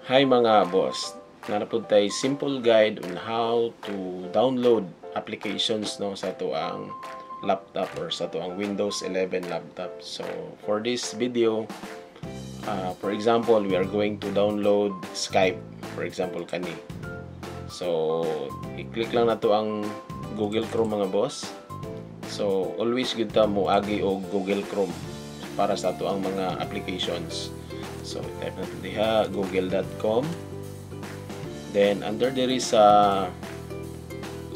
Hi mga boss, narapod tayo simple guide on how to download applications no sa tuang laptop or sa tuang Windows 11 laptop. So for this video, for example, we are going to download Skype, for example kani. So i-click lang na to ang Google Chrome mga boss. So always good ta mo agi og Google Chrome para sa tuang mga applications. So type natin diha google.com. Then under there is a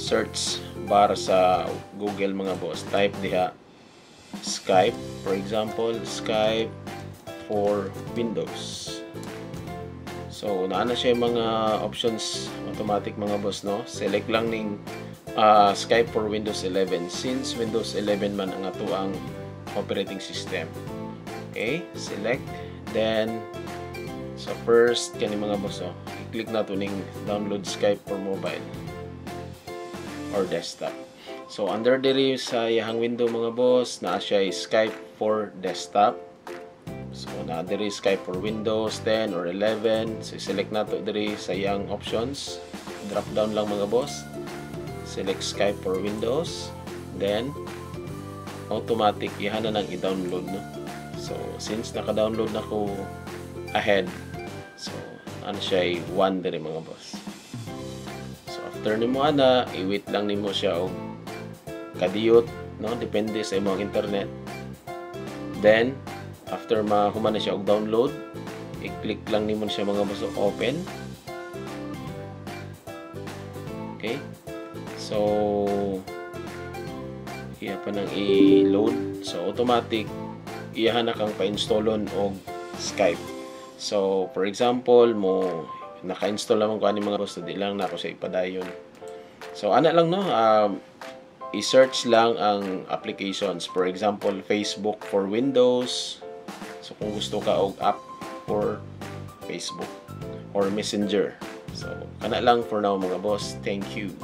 search bar sa Google mga boss. Type diha Skype, for example, Skype for Windows. So naana siya mga options automatic mga boss no. Select lang ning Skype for Windows 11 since Windows 11 man ang atuang operating system. Okay, select. Then so first kani mga boss i-click na to ning download Skype for mobile or desktop. So under diri sa iyang window mga boss naa siya Skype for desktop. So naa diri Skype for Windows 10 or 11. So select na to diri sa iyang options. Drop down lang mga boss. Select Skype for Windows. Then automatic ihan na nang i-download no. So since naka-download na ko ahead, so ano siya 1 diri mga boss. So after nimo ana, i-wait lang nimo siya og kadiyot no, depende sa imong internet. Then after mahuman na siya og download, i-click lang nimo siya mga boss open. Okay? So iya pa nang i-load. So automatic iyahan na kang pa-installon og Skype. So for example mo naka-install naman ko ani mga boss, di lang na ako sa ipadayon. So ana lang no, i-search lang ang applications. For example, Facebook for Windows. So kung gusto ka og app for Facebook or Messenger. So kana lang for now mga boss. Thank you.